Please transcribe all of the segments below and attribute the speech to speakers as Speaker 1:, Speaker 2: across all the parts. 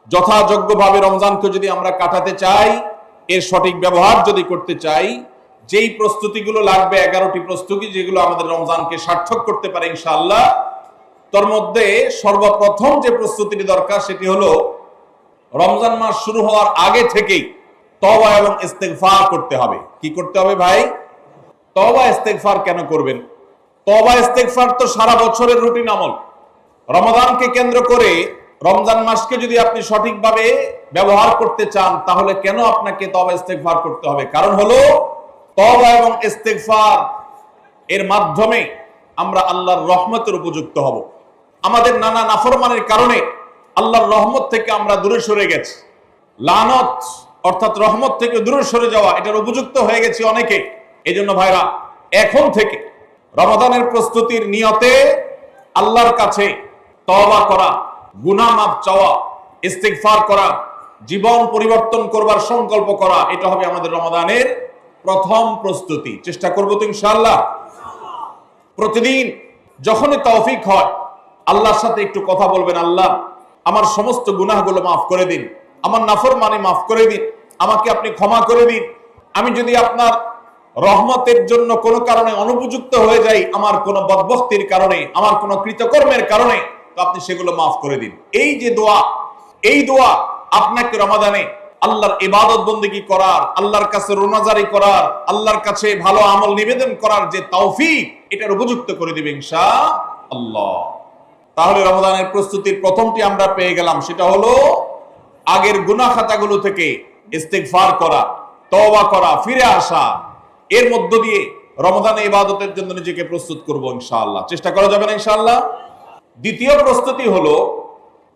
Speaker 1: যথাযোগ্যভাবে রমজানকে যদি আমরা কাটাতে চাই, এর সঠিক ব্যবহার যদি করতে চাই, যেই প্রস্তুতিগুলো লাগবে 11টি প্রস্তুতি, যেগুলো আমাদের রমজানকে সার্থক করতে পারে ইনশাআল্লাহ, তার মধ্যে সর্বপ্রথম যে প্রস্তুতিটি দরকার সেটি হলো রমজান মাস শুরু হওয়ার আগে থেকেই তওবা এবং ইস্তেগফার করতে হবে। কি করতে হবে ভাই? তওবা ইস্তেগফার কেন করবেন? তওবা ইস্তেগফার তো সারা বছরের রুটিন আমল। রমাদানকে কেন্দ্র করে রমজান মাসকে যদি আপনি সঠিকভাবে ব্যবহার করতে চান, তাহলে কেন আপনাকে তওবা ইস্তেগফার করতে হবে? কারণ হলো তওবা এবং ইস্তেগফার এর মাধ্যমে আমরা আল্লাহর রহমতের উপযুক্ত হব। আমাদের নানা নাফরমানের কারণে আল্লাহর রহমত থেকে আমরা দূরে সরে গেছি। লানত অর্থাৎ রহমত থেকে দূরে সরে যাওয়া, এটার উপযুক্ত হয়ে গেছি অনেকে। এই জন্য ভাইরা, এখন থেকে রমাদানের প্রস্তুতির নিয়তে আল্লাহর কাছে তওবা করা, গুনাহ মাফ চাওয়া, ইস্তিগফার করা, জীবন পরিবর্তন করবার সংকল্প করা, এটা হবে আমাদের রমাদানের প্রথম প্রস্তুতি। চেষ্টা করব তো ইনশাআল্লাহ। প্রতিদিন যখনই তৌফিক হয় আল্লাহর সাথে একটু কথা বলবেন, আল্লাহ আমার সমস্ত গুনাহগুলো মাফ করে দিন, আমার নাফরমানি মাফ করে দিন, আমাকে আপনি ক্ষমা করে দিন। আমি যদি আপনার রহমতের জন্য কোনো কারণে অনুপযুক্ত হয়ে যাই, আমার কোনো বদবখতির কারণে, আমার কোনো কৃতকর্মের কারণে, তো আপনি সেগুলো মাফ করে দিন। এই যে দোয়া, এই দোয়া আপনাকে রমাদানে আল্লাহর ইবাদত বন্দেগী করার, আল্লাহর কাছে রোনাজারি করার, আল্লাহর কাছে ভালো আমল নিবেদন করার যে তৌফিক, এটার উপযুক্ত করে দিবে ইনশাআল্লাহ। তাহলে রমাদানের প্রস্তুতির প্রথমটি আমরা পেয়ে গেলাম, সেটা হলো আগের গুনাহ খাতাগুলো থেকে ইস্তিগফার করা, তওবা করা, ফিরে আসা। এর মধ্য দিয়ে রমাদানে ইবাদতের জন্য নিজেকে প্রস্তুত করব ইনশাআল্লাহ। চেষ্টা করা যাবে না ইনশাআল্লাহ। দ্বিতীয় প্রস্তুতি হলো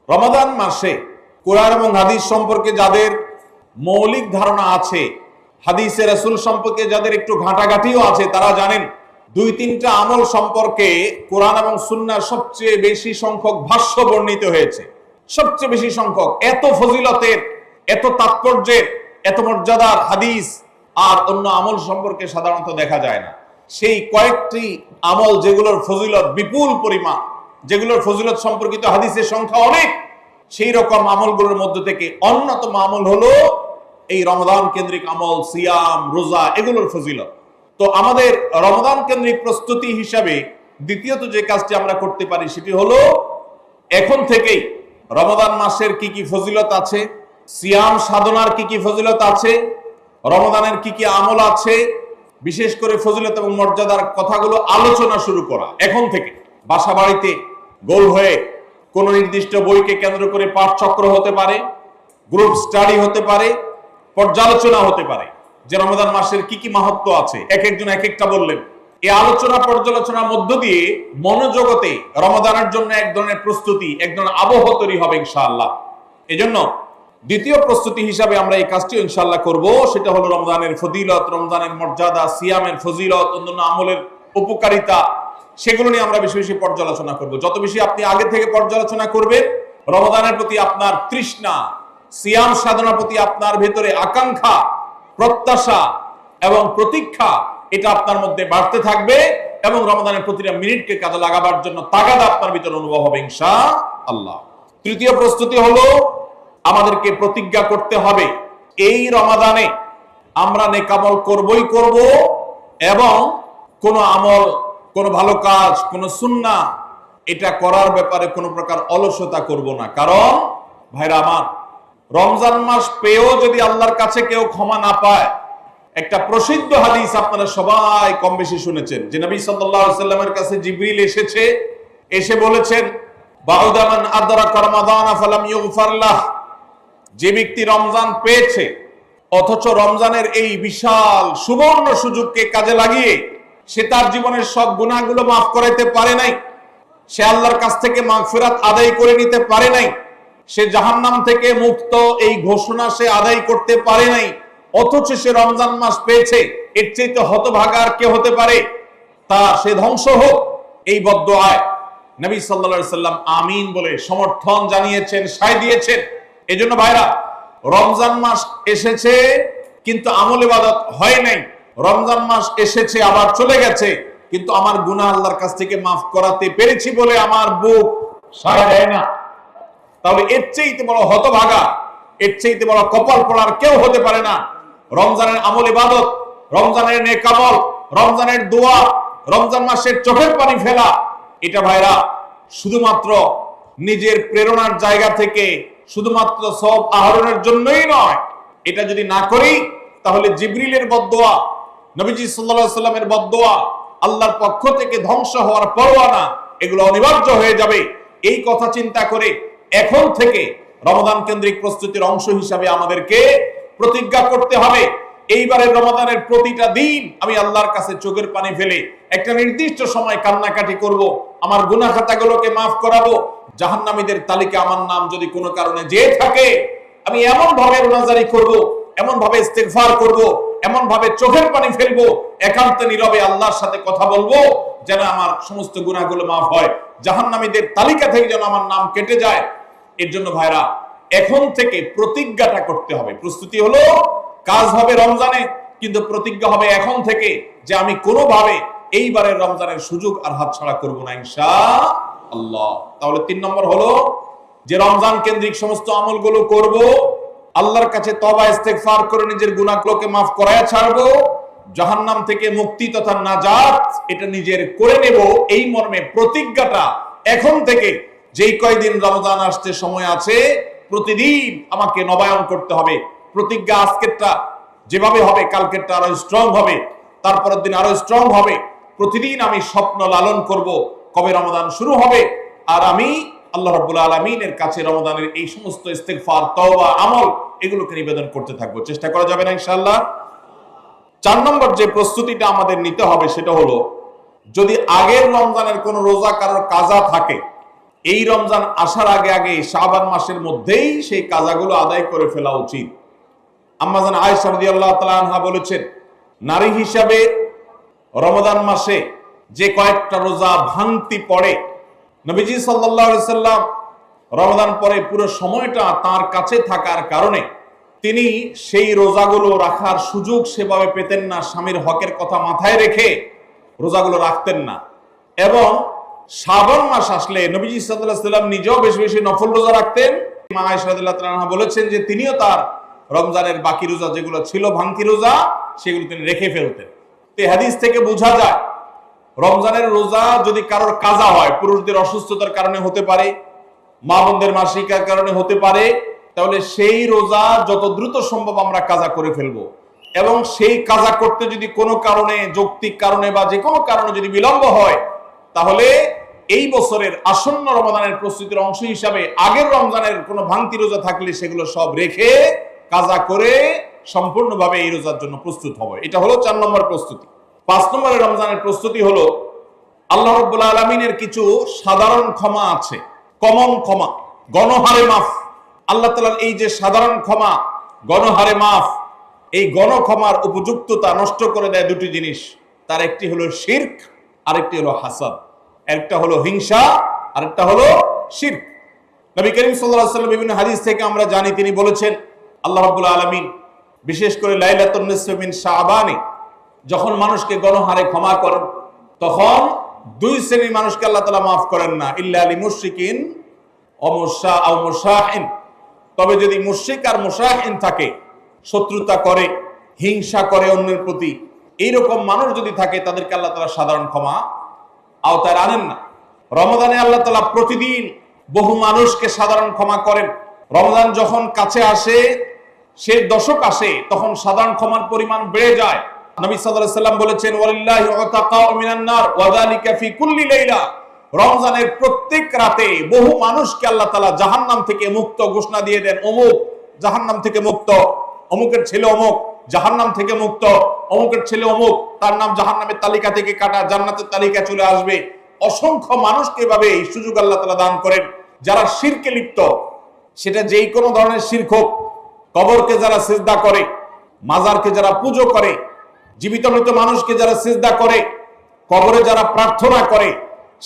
Speaker 1: রমাদান মাসে কোরআন এবং হাদিস সম্পর্কে যাদের মৌলিক ধারণা আছে, হাদিসে রাসূল সম্পর্কে যাদের একটু ঘাটাঘাটিও আছে, তারা জানেন 2-3টা আমল সম্পর্কে কোরআন এবং সুন্নাহ সবচেয়ে বেশি সংখ্যক ভাষ্য বর্ণিত হয়েছে। সবচেয়ে বেশি সংখ্যক, এত ফজিলতের, এত তাৎপর্যের, এত মর্যাদার হাদিস আর অন্য আমল সম্পর্কে সাধারণত দেখা যায় না। সেই কয়েকটি আমল যেগুলোর ফজিলত বিপুল পরিমাণ, যেগুলোর ফজিলত সম্পর্কিত হাদিসের সংখ্যা অনেক, সেই রকম আমলগুলোর মধ্যে থেকে অন্যতম আমল হলো এই রমাদান কেন্দ্রিক আমল, সিয়াম, রোজা, এগুলোর ফজিলত। তো আমাদের রমাদান কেন্দ্রিক প্রস্তুতি হিসাবে দ্বিতীয়ত যে কাজটি আমরা করতে পারি সেটি হলো এখন থেকেই রমাদান মাসের কি কি ফজিলত আছে, সিয়াম সাধনার কি কি ফজিলত আছে, রমাদানের কি কি আমল আছে, বিশেষ করে ফজিলত এবং মর্যাদার কথাগুলো আলোচনা শুরু করা। এখন থেকে বাসা বাড়িতে গোল হয়ে কোন নির্দিষ্ট বইকে কেন্দ্র করে পাঠচক্র হতে পারে, গ্রুপ স্টাডি হতে পারে, পর্যালোচনা হতে পারে যে রমাদান মাসের কি কি মাহাত্ম্য আছে, এক একজন এক একটা বললেন। এই আলোচনা পর্যালোচনার মধ্য দিয়ে মনোজগতে রমাদানের জন্য এক ধরনের প্রস্তুতি, এক ধরনের আবহ তৈরি হবে ইনশাআল্লাহ। এজন্য দ্বিতীয় প্রস্তুতি হিসাবে আমরা এই কাজটি ইনশাআল্লাহ করব, সেটা হলো রমজানের ফজিলত, রমজানের মর্যাদা, সিয়ামের ফজিলত, অন্যান্য আমলের উপকারিতা, সেগুলো নিয়ে আমরা বেশি বেশি পর্যালোচনা করব। যত বেশি আপনি আগে থেকে পর্যালোচনা করবেন, রমাদানের প্রতি আপনার তৃষ্ণা, সিয়াম সাধনার প্রতি আপনার ভেতরে আকাঙ্ক্ষা, প্রত্যাশা এবং প্রতীক্ষা, এটা আপনার মধ্যে বাড়তে থাকবে এবং রমাদানের প্রতিটা মিনিটকে কাজে লাগাবার জন্য তাগাদা আপনার ভিতরে অনুভব হবে ইনশাআল্লাহ। তৃতীয় প্রস্তুতি হলো আমাদেরকে প্রতিজ্ঞা করতে হবে এই রমাদানে আমরা নেকামল করবই করব এবং কোন আমল, কোন ভালো কাজ, কোন সুন্নাহ এটা করার ব্যাপারে কোনো প্রকার অলসতা করব না। কারণ ভাইরা আমার, রমজান মাস পেয়েও যদি আল্লাহর কাছে কেউ ক্ষমা না পায়, একটা প্রসিদ্ধ হাদিস আপনারা সবাই কম বেশি শুনেছেন যে নবী সাল্লাল্লাহু আলাইহি ওয়াসাল্লামের কাছে জিবরিল এসেছে, এসে বলেছেন বাউদা মান আদরাকা রমাদান ফালাম ইগফার লাহ, যে ব্যক্তি রমজান পেয়েছে অথচ রমজানের এই বিশাল সুবর্ণ সুযোগকে কাজে লাগিয়ে সে তার জীবনের সব গুনাহগুলো মাফ করাইতে পারে নাই, সে আল্লাহর কাছ থেকে মাগফিরাত আদায় করে নিতে পারে নাই, সে জাহান্নাম থেকে মুক্ত এই ঘোষণা সে আদায় করতে পারে নাই, অথচ সে রমজান মাস পেয়েছে, এর চাইতে হতভাগা আর কে হতে পারে? তা সে ধ্বংস হোক, এই বদদুআয় নবী সাল্লাল্লাহু আলাইহি সাল্লাম আমিন বলে সমর্থন জানিয়েছেন, সায় দিয়েছেন। এজন্য ভাইরা, রমজান মাস এসেছে কিন্তু আমল ইবাদত হয় নাই, রমজান মাস এসেছে আবার চলে গেছে কিন্তু আমার গুনাহ আল্লাহর কাছ থেকে মাফ করাতে পেরেছি বলে আমার বুক সায় দেয় না, তাহলে এর চেয়ে বড় হতভাগা, এর চেয়ে বড় কপাল পড়ার কেউ হতে পারে না। রমজানের আমল ইবাদত, রমজানের নেক আমল, রমজানের দোয়া, রমজান মাসের চোখের পানি ফেলা, এটা ভাইরা শুধুমাত্র নিজের প্রেরণার জায়গা থেকে শুধুমাত্র সব আহরণের জন্যই নয়। এটা যদি না করি তাহলে জিবরিলের বদদোয়া, নবীজি সাল্লাল্লাহু আলাইহি সাল্লামের বদদোয়া, আল্লাহর পক্ষ থেকে ধ্বংস হওয়ার পরোয়ানা, এগুলো অনিবার্য হয়ে যাবে। এই কথা চিন্তা করে এখন থেকে রমাদান কেন্দ্রিক প্রস্তুতির অংশ হিসাবে আমাদেরকে প্রতিজ্ঞা করতে হবে, এইবারের রমাদানের প্রতিটা দিন আমি আল্লাহর কাছে চোখের পানি ফেলে একটা নির্দিষ্ট সময় কান্নাকাটি করব, আমার গুনাহ খাতাগুলোকে মাফ করাবো। জাহান্নামীদের তালিকা আমার নাম যদি কোনো কারণে যেয়ে থাকে, আমি এমন ভাবে রোনাজারি করব, এমন ভাবে ইস্তেগফার করব, এমন ভাবে চোখের পানি ফেলবো, একান্তে নীরবে আল্লাহর সাথে কথা বলবো, যেন আমার সমস্ত গুনাহগুলো মাফ হয়, জাহান্নামীদের তালিকা থেকে যেন আমার নাম কেটে যায়। এর জন্য ভাইরা এখন থেকে প্রতিজ্ঞাটা করতে হবে। প্রস্তুতি হলো, কাজ হবে রমজানে, কিন্তু প্রতিজ্ঞা হবে এখন থেকে যে আমি কোনোভাবে এইবারের রমজানের সুযোগ আর হাতছাড়া করব না ইনশাআল্লাহ। তাহলে 3 নম্বর হলো যে রমজান কেন্দ্রিক সমস্ত আমলগুলো করব, আল্লাহর কাছে তওবা ইস্তেগফার করে নিজের গুনাহগুলোকে মাফ করায় ছাড়বো, জাহান্নাম থেকে মুক্তি তথা নাজাত এটা নিজের করে নেব। এই মর্মে প্রতিজ্ঞাটা এখন থেকে, যেই কয়দিন রমজান আসতে সময় আছে, প্রতিদিন আমাকে নবায়ন করতে হবে। প্রতিজ্ঞা আজকেরটা যেভাবে হবে, কালকেরটা আরো স্ট্রং হবে, তারপরের দিন আরো স্ট্রং হবে। প্রতিদিন আমি স্বপ্ন লালন করব কবে রমাদান শুরু হবে, আর আমি আল্লাহ রাব্বুল আলামিনের কাছে রমাদানের এই সমস্ত ইস্তেগফার, তওবা, আমল এগুলোকে নিবেদন করতে থাকবো। চেষ্টা করা যাবে না ইনশাআল্লাহ। 4 নম্বর যে প্রস্তুতিটা আমাদের নিতে হবে সেটা হলো, যদি আগের রমজানের কোনো রোজা কারোর কাজা থাকে, এই রমজান আসার আগে আগে শাবান মাসের মধ্যেই সেই কাজাগুলো আদায় করে ফেলা উচিত। আম্মা জান আয়েশা রাদিয়াল্লাহু তাআলা আনহা বলেছেন, নারী হিসাবে রমাদান মাসে যে কয়েকটা রোজা ভাঙতি পড়ে, নবীজি সাল্লাল্লাহু আলাইহি সাল্লাম রমাদান পরে পুরো সময়টা তার কাছে থাকার কারণে তিনি সেই রোজাগুলো রাখার সুযোগ সেভাবে পেতেন না। স্বামীর হকের কথা মাথায় রেখে রোজাগুলো রাখতেন না। এবং শাবান মাস আসলে নবীজি সাল্লাল্লাহু আলাইহি সাল্লাম নিজেও বেশি বেশি নফল রোজা রাখতেন। মা আয়েশা রাদিয়াল্লাহু তাআলা আনহা বলেছেন যে তিনিও তার রমজানের বাকি রোজা যেগুলো ছিল ভাঙতি রোজা, সেগুলো তিনি রেখে ফেলতেন। এই হাদিস থেকে বোঝা যায় রমজানের রোজা যদি কারোর কাজা হয়, পুরুষদের অসুস্থতার কারণে হতে পারে, মা বোনদের মাসিকার কারণে হতে পারে, তাহলে সেই রোজা যত দ্রুত সম্ভব আমরা কাজা করে ফেলবো। এবং সেই কাজা করতে যদি কোনো কারণে, যৌক্তিক কারণে বা যে কোনো কারণে যদি বিলম্ব হয়, তাহলে এই বছরের আসন্ন রমাদানের প্রস্তুতির অংশ হিসাবে আগের রমজানের কোনো ভাঙতি রোজা থাকলে সেগুলো সব রেখে কাজা করে সম্পূর্ণভাবে এই রোজার জন্য প্রস্তুত হবে। এটা হলো 4 নম্বর প্রস্তুতি। 5 নম্বরের রমজানের প্রস্তুতি হলো, আল্লাহ রাব্বুল আলামিনের কিছু সাধারণ ক্ষমা আছে, কমন ক্ষমা, গণহারে মাফ। আল্লাহ তাআলার এই যে সাধারণ ক্ষমা, গণহারে মাফ, এই গণক্ষমার উপযুক্ততা নষ্ট করে দেয় দুটি জিনিস। তার একটি হলো শিরক, আরেকটি হলো হাসাদ। একটা হলো হিংসা, আরেকটা হলো শিরক। নবী করিম সাল্লাল্লাহু আলাইহি ওয়াসাল্লাম বিভিন্ন হাদিস থেকে আমরা জানি, তিনি বলেছেন আল্লাহ রাব্বুল আলামিন বিশেষ করে লাইলাতুন নিসফি মিন শাবানে যখন মানুষকে গণহারে ক্ষমা করেন, তখন 2 শ্রেণীর মানুষকে আল্লাহ তাআলা মাফ করেন না, ইল্লা লিল মুশরিকিন ও মুশাহিন। তবে যদি মুশরিক আর মুশাহিন থাকে, শত্রুতা করে, হিংসা করে অন্যের প্রতি, এইরকম মানুষ যদি থাকে, তাদেরকে আল্লাহ তাআলা সাধারণ ক্ষমা আওতায় আনেন না। রমাদানে আল্লাহ তাআলা প্রতিদিন বহু মানুষকে সাধারণ ক্ষমা করেন। রমজান যখন কাছে আসে, সে দশক আসে, তখন সাধারণ ক্ষমার পরিমাণ বেড়ে যায়। নবী সাল্লাল্লাহু আলাইহি সাল্লাম বলেছেন, ওয়ালিল্লাহি উতাকাউ মিনান নার ওয়া যালিকা ফি কুল্লি লাইলা। রমজানের প্রত্যেক রাতে বহু মানুষকে আল্লাহ তাআলা জাহান্নাম থেকে মুক্ত ঘোষণা দিয়ে দেন। অমুক জাহান্নাম থেকে মুক্ত, অমুকের ছেলে অমুক জাহান্নাম থেকে মুক্ত, অমুকের ছেলে অমুক, তার নাম জাহান্নামের তালিকা থেকে কাটা, জান্নাতের তালিকা চলে আসবে। অসংখ্য মানুষকে এভাবে এই সুযোগ আল্লাহ তাআলা দান করেন। যারা শিরকে লিপ্ত, সেটা যেই কোনো ধরনের শিরক হোক, কবরকে যারা সিজদা করে, মাজারকে যারা পুজো করে, জীবিত মৃত মানুষকে যারা সিজদা করে, কবরে যারা প্রার্থনা করে,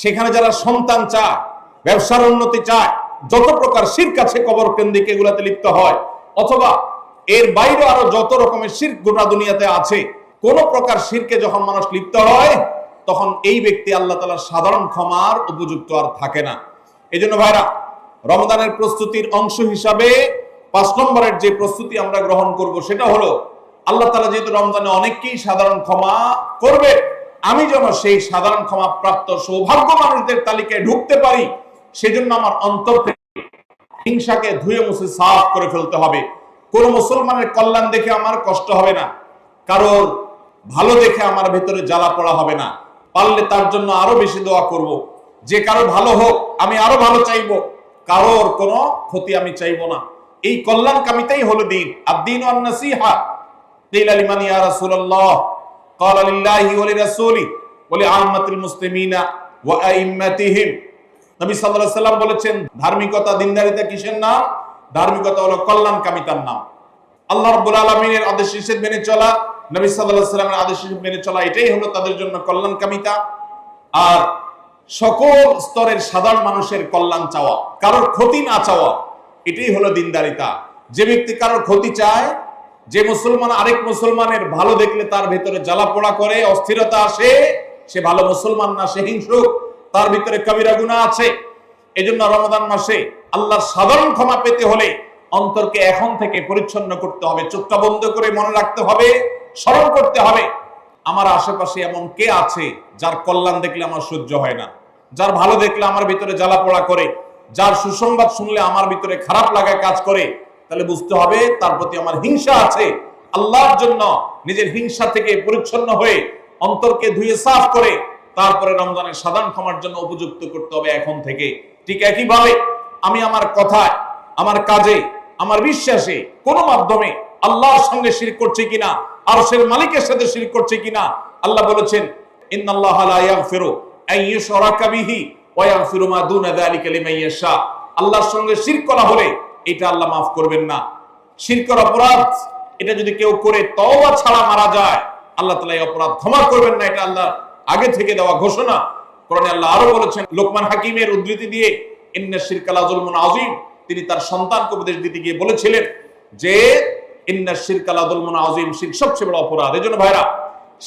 Speaker 1: সেখানে যারা সন্তান চায়, ব্যবসার উন্নতি চায়, যত প্রকার শিরক আছে কবর কেন্দ্রিক এগুলাতে লিপ্ত হয়, অথবা এর বাইরে আরো যত রকমের শিরক গোটা দুনিয়াতে আছে, কোন প্রকার শিরকে যখন মানুষ লিপ্ত হয়, তখন এই ব্যক্তি আল্লাহ তাআলার সাধারণ ক্ষমার উপযুক্ত আর থাকে না। এই জন্য ভাইরা, রমজানের প্রস্তুতির অংশ হিসাবে 5 নম্বরের যে প্রস্তুতি আমরা গ্রহণ করব সেটা হলো, আল্লাহ তাআলা যেহেতু রমজানে অনেককেই সাধারণ ক্ষমা করবে, আমি যেন সেই সাধারণ ক্ষমা প্রাপ্ত সৌভাগ্য মানুষদের তালিকায় ঢুকতে পারি, সেজন্য আমার অন্তর থেকে হিংসাকে ধুয়ে মুছে সাফ করে ফেলতে হবে। কোন মুসলমানের কল্যাণ দেখে আমার কষ্ট হবে না, কারোর ভালো দেখে আমার ভেতরে জ্বালা পড়া হবে না। পারলে তার জন্য আরো বেশি দোয়া করব, যে কারো ভালো হোক আমি আরো ভালো চাইবো, কারোর কোনো ক্ষতি আমি চাইবো না। এই কল্যাণকামিতাই হলো দিন। আদ-দীন ওয়ান-নাসীহা। কিলা লিমান ইয়া রাসূলুল্লাহ? ক্বালা লিল্লাহি ওয়া লিরাসূলি ওয়া লিআম্মাতিল মুসলিমিনা ওয়া আইম্মাতিহিম। নবী সাল্লাল্লাহু আলাইহি সাল্লাম বলেছেন, ধার্মিকতা, দিনদারিতা কিসের নাম? ধার্মিকতা হলো কল্যাণকামিতার নাম। আল্লাহ রাব্বুল আলামিনের আদেশ নিষেধ মেনে চলা, নবী সাল্লাল্লাহু আলাইহি সাল্লামের আদেশ নিষেধ মেনে চলা, এটাই হলো তাদের জন্য কল্যাণকামিতা। আর সকল স্তরের সাধারণ মানুষের কল্যাণ চাওয়া, কারোর ক্ষতি না চাওয়া, এটাই হলো দিনদারিতা। যে ব্যক্তি কারোর ক্ষতি চায়, যে মুসলমান আরেক মুসলমানের ভালো দেখলে তার ভেতরে জ্বালা পোড়া করে, অস্থিরতা আসে, সে ভালো মুসলমান না, সে হিংসুক, তার ভিতরে কবিরা গুনাহ আছে। এজন্য রমাদান মাসে আল্লাহর সাধারণ ক্ষমা পেতে হলে অন্তরকে এখন থেকে পরিচ্ছন্ন করতে হবে, চোখটা বন্ধ করে মনে রাখতে হবে, স্মরণ করতে হবে, আমার আশেপাশে এমন কে আছে যার কল্যাণ দেখলে আমার সহ্য হয় না, যার ভালো দেখলে আমার ভিতরে জ্বালা পোড়া করে, যার সুসংবাদ শুনলে আমার ভিতরে খারাপ লাগা কাজ করে। তাহলে বুঝতে হবে তার প্রতি আমার হিংসা আছে। আল্লাহর জন্য নিজের হিংসা থেকে পরিচ্ছন্ন হয়ে অন্তরকে ধুয়ে সাফ করে তারপরে রমজানের সাধারণ ক্ষমার জন্য উপযুক্ত করতে হবে এখন থেকে। ঠিক একইভাবে আমি আমার কথায়, আমার কাজে, আমার বিশ্বাসে কোনো মাধ্যমে আল্লাহর সঙ্গে শিরক করছি কিনা, আরশের মালিকের সাথে শিরক করছি কিনা, আল্লাহ বলেছেন, ইন্নাল্লাহা লা ইয়াগফিরু আন ইউশরাকা বিহি ওয়া ইয়াগফিরু মা দুনা যালিকা লিমান ইয়াশা। আল্লাহর সঙ্গে শিরক করা হলে এটা আল্লাহ মাফ করবেন না। শিরকের অপরাধ এটা যদি কেউ করে তওবা ছাড়া মারা যায়, আল্লাহ তাআলা এই অপরাধ ক্ষমা করবেন না, এটা আল্লাহ আগে থেকে দেওয়া ঘোষণা। কোরআনে আল্লাহ আরো বলেছেন, লোকমান হাকিমের উদ্ধৃতি দিয়ে, ইন্নাশ শিরকা লা যুলমুন আযীম, তিনি তার সন্তানকে উপদেশ দিতে গিয়ে বলেছিলেন যে ইন্নাশ শিরকা লা যুলমুন আযীম, শিরক সবচেয়ে বড় অপরাধ। এজন্য ভাইরা,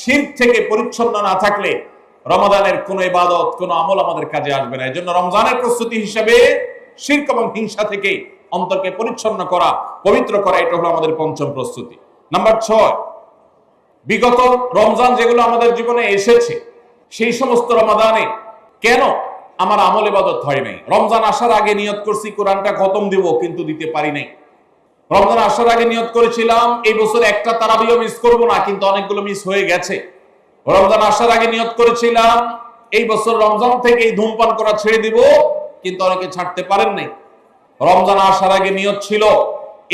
Speaker 1: শিরক থেকে পরিচ্ছন্ন না থাকলে রমাদানের কোন ইবাদত, কোন আমল আমাদের কাজে আসবে না। এজন্য রমজানের প্রস্তুতি হিসেবে শিরক এবং হিংসা থেকে অন্তরকে পরিচ্ছন্ন করা, পবিত্র করা, এটা হলো আমাদের পঞ্চম প্রস্তুতি। নাম্বার 6, বিগত রমজান যেগুলো আমাদের জীবনে এসেছে, সেই সমস্ত রমাদানে কেন আমার আমল ইবাদত হয় নাই? রমজান আসার আগে নিয়ত করছি কোরআনটা খতম দিব, কিন্তু দিতে পারি নাই। রমজান আসার আগে নিয়ত করেছিলাম এই বছর একটা তারাবিও মিস করব না, কিন্তু অনেকগুলো মিস হয়ে গেছে। রমজান আসার আগে নিয়ত করেছিলাম এই বছর রমজান থেকেই ধূমপান করা ছেড়ে দিব, কিন্তু অনেকে ছাড়তে পারেন নাই। রমজান আসার আগে নিয়ত ছিল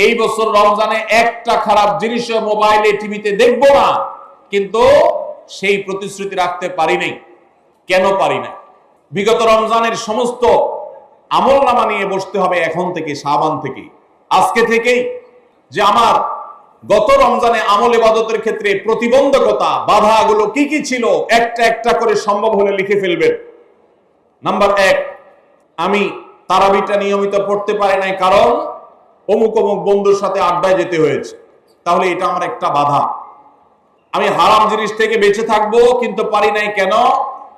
Speaker 1: এই বছর রমজানে একটা খারাপ জিনিসও মোবাইলে, টিভিতে দেখবো না, কিন্তু সেই প্রতিশ্রুতি রাখতে পারি নাই। কেন পারি না? বিগত রমজানের সমস্ত আমলনামা নিয়ে বসতে হবে এখন থেকে, শাবান থেকে, আজকে থেকেই, যে আমার গত রমজানে আমল ইবাদতের ক্ষেত্রে প্রতিবন্ধকতা, বাধাগুলো কি কি ছিল, একটা একটা করে সম্ভব হলে লিখে ফেলবেন। নাম্বার 1, আমি তারাবিটা নিয়মিত পড়তে পারি নাই, কারণ অমুক অমুক বন্ধুর সাথে আড্ডায় যেতে হয়েছে, তাহলে এটা আমার একটা বাধা। আমি হারাম জিনিস থেকে বেঁচে থাকবো, কিন্তু পারি নাই, কেন?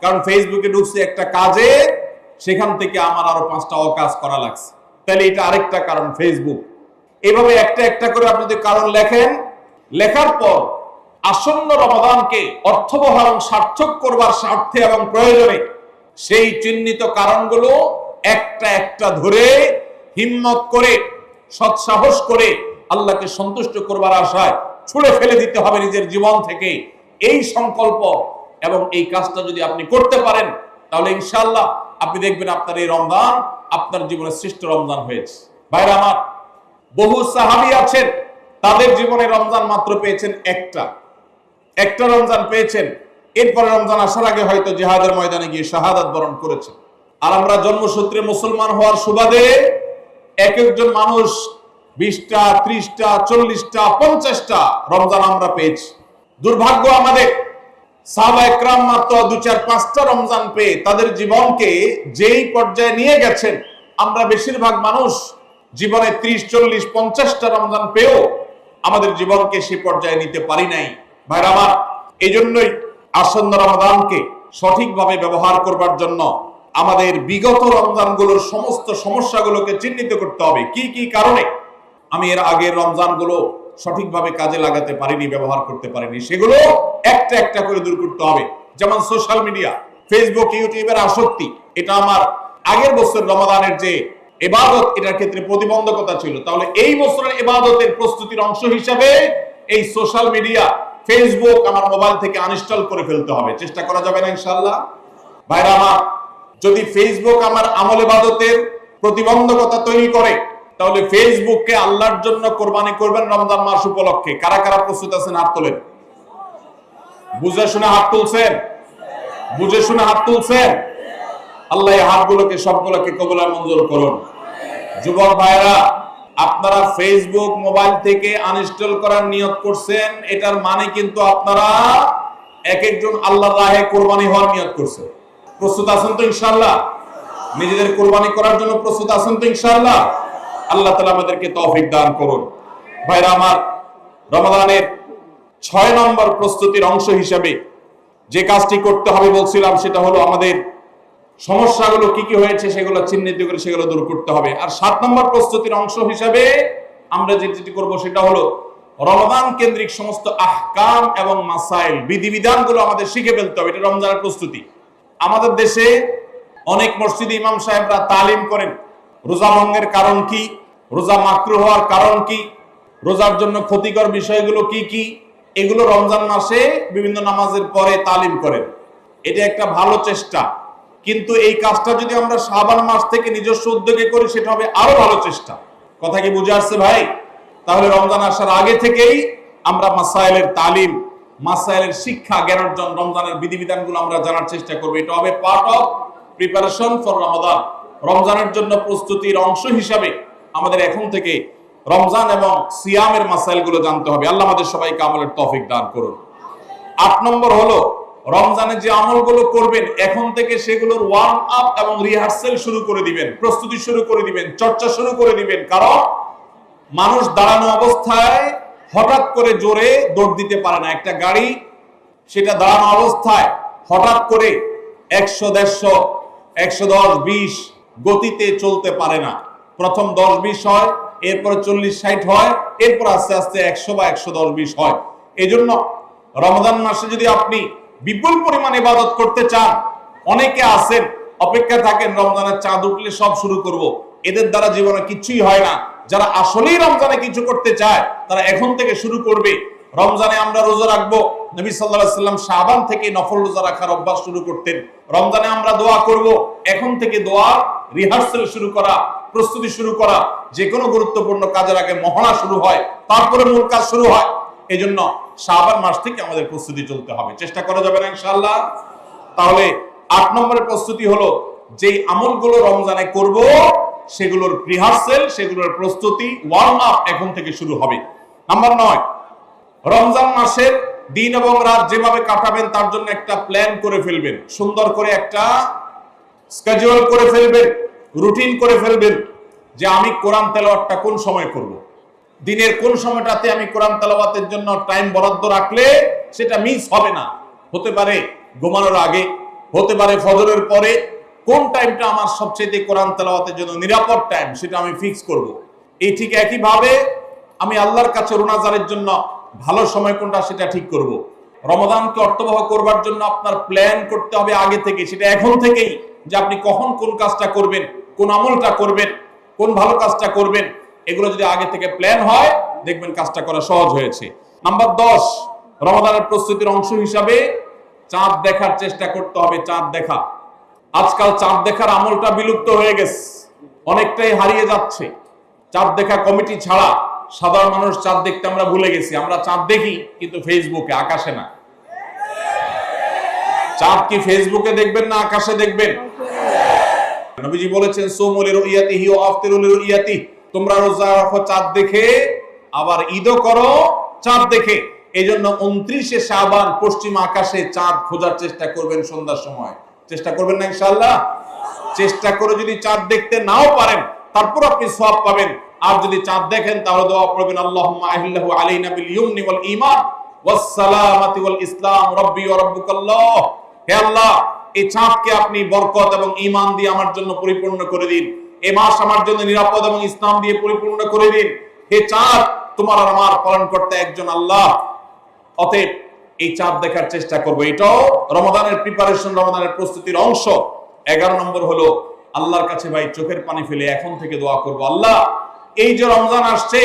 Speaker 1: কারণ ফেসবুকে ঢুকছে একটা কাজে, সেখান থেকে আমার আরো 5টা অকাজ করা লাগছে, তাহলে এটা আরেকটা কারণ, ফেসবুক। এভাবে একটা একটা করে আপনি যদি কারণ লেখেন, লেখার পর আসন্ন রমাদানকে অর্থবহ এবং সার্থক করবার স্বার্থে এবং প্রয়োজনে সেই চিহ্নিত কারণগুলো একটা একটা ধরে হিম্মত করে, সৎসাহস করে আল্লাহকে সন্তুষ্ট করবার আশায় ছুঁড়ে ফেলে দিতে হবে নিজের জীবন থেকে। এই সংকল্প এবং এই কাজটা যদি আপনি করতে পারেন, তাহলে ইনশাআল্লাহ আপনি দেখবেন আপনার এই রমজান আপনার জীবনের শ্রেষ্ঠ রমজান হয়েছে। ভাইরা আমার, বহু সাহাবী আছেন, তাদের জীবনে রমজান মাত্র পেয়েছেন একটা রমজান পেয়েছেন, এরপরে রমজান আসার আগে হয়তো জিহাদের ময়দানে গিয়ে শাহাদাত বরণ করেছেন। আর আমরা জন্মসূত্রে মুসলমান হওয়ার সুবাদে এক একজন মানুষ 20টা, 30টা, 40টা, 50টা রমজান আমরা পেয়েছি। দুর্ভাগ্য আমাদের, সাহাবা একরাম মাত্র 2, 4, 5টা রমজান পেয়ে তাদের জীবনকে যেই পর্যায়ে নিয়ে গেছেন, আমরা বেশিরভাগ মানুষ জীবনে 30, 40, 50টা রমজান পেয়েও আমাদের জীবনকে সেই পর্যায়ে নিতে পারি নাই। ভাইরা আমার, এই জন্যই আসন্ন রমাদানকে সঠিকভাবে ব্যবহার করবার জন্য আমাদের বিগত রমজানগুলোর সমস্ত সমস্যাগুলোকে চিহ্নিত করতে হবে। কি কি কারণে আমি এর আগের রমজানগুলো সঠিকভাবে কাজে লাগাতে পারিনি, ব্যবহার করতে পারিনি, সেগুলো একটা একটা করে দূর করতে হবে। যেমন সোশ্যাল মিডিয়া, ফেসবুক, ইউটিউবের আসক্তি, এটা আমার আগের বছর রমাদানের যে ইবাদত, এটার ক্ষেত্রে প্রতিবন্ধকতা ছিল। তাহলে এই বছরের ইবাদতের প্রস্তুতির অংশ হিসাবে এই সোশ্যাল মিডিয়া, ফেসবুক আমার মোবাইল থেকে আনইনস্টল করে ফেলতে হবে। চেষ্টা করা যাবে না ইনশাআল্লাহ? ভাইরা আমার, যদি ফেসবুক আমার আমল ইবাদতের প্রতিবন্ধকতা তৈরি করে, তাহলে ফেসবুককে আল্লাহর জন্য কোরবানি করবেন রমজান মাস উপলক্ষে। কারা কারা প্রস্তুত আছেন হাত তোলেন। বুঝে শুনে হাত তুলছেন? বুঝে শুনে হাত তুলছেন? আল্লাহ এই হাতগুলোকে সবগুলোকে কবুল আর মঞ্জুর করুন। যুবক ভাইরা, আপনারা ফেসবুক মোবাইল থেকে আনইনস্টল করার নিয়ত করছেন, এটার মানে কিন্তু আপনারা এক একজন আল্লাহর রাহে কোরবানি হওয়ার নিয়ত করছেন। প্রস্তুত আছেন তো ইনশাআল্লাহ? নিজেদের কোরবানি করার জন্য প্রস্তুত আছেন তো ইনশাআল্লাহ? আল্লাহ তাআলা আমাদেরকে তৌফিক দান করুন। ভাইরা আমার, রমাদানের 6 নম্বর প্রস্তুতির অংশ হিসেবে যে কাজটি করতে হবে বলছিলাম, সেটা হলো আমাদের সমস্যাগুলো কি কি হয়েছে সেগুলো চিহ্নিত করে সেগুলো দূর করতে হবে। আর 7 নম্বর প্রস্তুতির অংশ হিসেবে আমরা যেটি করব সেটা হলো রমাদান কেন্দ্রিক সমস্ত আহকাম এবং মাসাইল, বিধিবিধানগুলো আমাদের শিখে ফেলতে হবে। এটা রমজানের প্রস্তুতি। আমাদের দেশে অনেক মসজিদে ইমাম সাহেবরা তালিম করেন রোজা ভঙ্গের কারণ কি, রোজা মাকরুহ হওয়ার কারণ কি, রোজার জন্য ক্ষতিকর বিষয়গুলো কি কি, এগুলো রমজান মাসে বিভিন্ন নামাজের পরে তালিম করেন। এটা একটা ভালো চেষ্টা, কিন্তু এই কাজটা যদি আমরা শাবান মাস থেকে নিজস্ব উদ্যোগে করি সেটা হবে আরো ভালো চেষ্টা। কথা কি বুঝে আসছে ভাই? তাহলে রমজান আসার আগে থেকেই আমরা মাসাইলের তালিম, মাসাইলের শিক্ষা, জ্ঞান অর্জন, রমজানের বিধিবিধানগুলো আমরা জানার চেষ্টা করব। এটা হবে পার্ট অফ প্রিপারেশন ফর রমাদান। রমজানের জন্য প্রস্তুতির অংশ হিসাবে আমাদের এখন থেকে রমজান এবং সিয়ামের মাসাইলগুলো জানতে হবে। আল্লাহ আমাদের সবাইকে আমলের তৌফিক দান করুন। 8 নম্বর হলো রমজানে যে আমলগুলো করবেন এখন থেকে সেগুলোর ওয়ার্ম আপ এবং রিহার্সেল শুরু করে দিবেন, প্রস্তুতি শুরু করে দিবেন, চর্চা শুরু করে দিবেন। কারণ মানুষ দাঁড়ানো অবস্থায় হঠাৎ করে জোরে দৌড় দিতে পারে না। একটা গাড়ি সেটা দাঁড়ানো অবস্থায় হঠাৎ করে 100, 150, 110, 20 গতিতে চলতে পারে না। প্রথম 10, 20 হয়, এরপরে 40, 60 হয়, এরপর আস্তে আস্তে 100 বা 110, 20 হয়। এই জন্য রমজান মাসে যদি আপনি বিপুল পরিমাণ ইবাদত করতে চান, অনেকে আছেন অপেক্ষা থাকেন রমজানের চাঁদ উঠলে সব শুরু করব, এদের দ্বারা জীবনে কিছুই হয় না। যারা আসলেই রমজানে কিছু করতে চায় তারা এখন থেকে শুরু করবে। রমজানে আমরা রোজা রাখবো, নবী সাল্লাল্লাহু আলাইহি সাল্লাম শাবান থেকে নফল রোজা রাখার অভ্যাস শুরু করতেন। রমজানে আমরা দোয়া করব, এখন থেকে দোয়া রিহার্সাল শুরু করা, প্রস্তুতি শুরু করা। যে কোনো গুরুত্বপূর্ণ কাজের আগে মহড়া শুরু হয়, তারপরে মূল কাজ শুরু হয়। এই জন্য শাবান মাস থেকে আমাদের প্রস্তুতি চলতে হবে। চেষ্টা করা যাবে না ইনশাআল্লাহ? তাহলে 8 নম্বরের প্রস্তুতি হলো যেই আমলগুলো রমজানে করব সেগুলোর রিহার্সেল, সেগুলোর প্রস্তুতি, ওয়ার্ম আপ এখন থেকে শুরু হবে। নাম্বার 9, রমজান মাসের দিন এবং রাত যেভাবে কাটাবেন তার জন্য একটা প্ল্যান করে ফেলবেন, সুন্দর করে একটা স্কেডিউল করে ফেলবেন, রুটিন করে ফেলবেন যে আমি কোরআন তেলাওয়াতটা কোন সময় করব। দিনের কোন সময়টাতে আমি কোরআন তেলাওয়াতের জন্য টাইম বরাদ্দ রাখলে সেটা মিস হবে না। হতে পারে ঘুমানোর আগে, হতে পারে ফজরের পরে। কোন টাইমটা আমার সবচেয়ে কোরআন তেলাওয়াতের জন্য নিরাপদ টাইম সেটা আমি ফিক্স করব। এই ঠিক একইভাবে আমি আল্লাহর কাছে রোনাজারের জন্য ভালো সময় কোনটা সেটা ঠিক করব। রমাদানকে অর্থবহ করবার জন্য আপনার প্ল্যান করতে হবে আগে থেকে, সেটা এখন থেকেই, যে আপনি কখন কোন কাজটা করবেন, কোন আমলটা করবেন, কোন ভালো কাজটা করবেন। এগুলো যদি আগে থেকে প্ল্যান হয় দেখবেন কাজটা করা সহজ হয়েছে। নাম্বার 10, রমাদানের প্রস্তুতির অংশ হিসাবে চাঁদ দেখার চেষ্টা করতে হবে। চাঁদ দেখা, আজকাল চাঁদ দেখার আমলটা বিলুপ্ত হয়ে গেছে, অনেকটাই হারিয়ে যাচ্ছে। চাঁদ দেখা কমিটি ছাড়া সাধারণ মানুষ চাঁদ দেখতে আমরা ভুলে গেছি। আমরা চাঁদ দেখি কিন্তু ফেসবুকে, আকাশে না। চাঁদ কি ফেসবুকে দেখবেন না আকাশে দেখবেন? নবীজি বলেছেন সুমু লিরুইয়াতিহি ওয়া আফতিরু লিরুইয়াতিহি, তোমরা রোজা রাখো চাঁদ দেখে, আবার ঈদও করো চাঁদ দেখে। এইজন্য 29শে শাবান পশ্চিম আকাশে চাঁদ খোঁজার চেষ্টা করবেন সন্ধ্যার সময়। চেষ্টা করবেন না ইনশাআল্লাহ? চেষ্টা করে যদি চাঁদ দেখতে নাও পারেন তারপর আপনি সওয়াব পাবেন। আর যদি চাঁদ দেখেন তাহলে দোয়া করবেন আল্লাহুম্মা আহিল্লাহু আলাইনা বিল ইয়ুমনি ওয়াল ঈমান ওয়াস সালামাতি ওয়াল ইসলাম রাব্বি ওয়া রাব্বুকাল্লাহ। হে আল্লাহ, এই চাঁদকে আপনি বরকত এবং ঈমান দিয়ে আমার জন্য পরিপূর্ণ করে দিন। এই মাস আমার জন্য নিরাপদ এবং ইসলাম দিয়ে পরিপূর্ণ করে দিন। হে চাঁদ, তোমার আর আমার পালনকর্তা একজন আল্লাহ। অতএব এই চাঁদ দেখার চেষ্টা করব। এটাও রমাদানের প্রিপারেশন, রমাদানের প্রস্তুতির অংশ। 11 নম্বর হলো আল্লাহর কাছে ভাই চোখের পানি ফেলে এখন থেকে দোয়া করব, আল্লাহ এই যে রমজান আসছে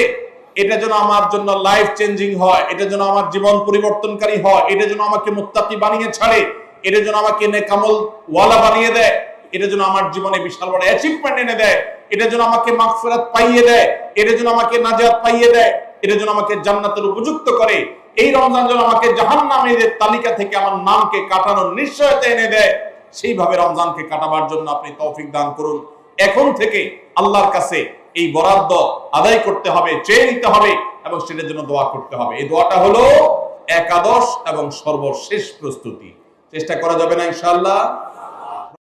Speaker 1: এটা যেন আমার জন্য লাইফ চেঞ্জিং হয়, এটা যেন আমার জীবন পরিবর্তনকারী হয়, এটা যেন আমাকে মুত্তাকি বানিয়ে ছাড়ে, এটা যেন আমাকে নেকামল ওয়ালা বানিয়ে দেয়, এটা যেন আমার জীবনে বিশাল বড় অ্যাচিভমেন্ট এনে দেয়, এটা যেন আমাকে মাগফিরাত পাইয়ে দেয়, এটা যেন আমাকে নাজাত পাইয়ে দেয়, এটা যেন আমাকে জান্নাতের উপযুক্ত করে। এই রমজান যেন আমাকে জাহান্নামীদের তালিকা থেকে আমার নামকে কাটানোর নিশ্চয়তা এনে দেয়। সেইভাবে রমজানকে কাটাবার জন্য আপনি তৌফিক দান করুন। এখন থেকে আল্লাহর কাছে এই বরাদ্দ আদায় করতে হবে, চেয়ে নিতে হবে এবং সেটার জন্য দোয়া করতে হবে। এই দোয়াটা হলো একাদশ এবং সর্বশেষ প্রস্তুতি। চেষ্টা করা যাবে না ইনশাআল্লাহ?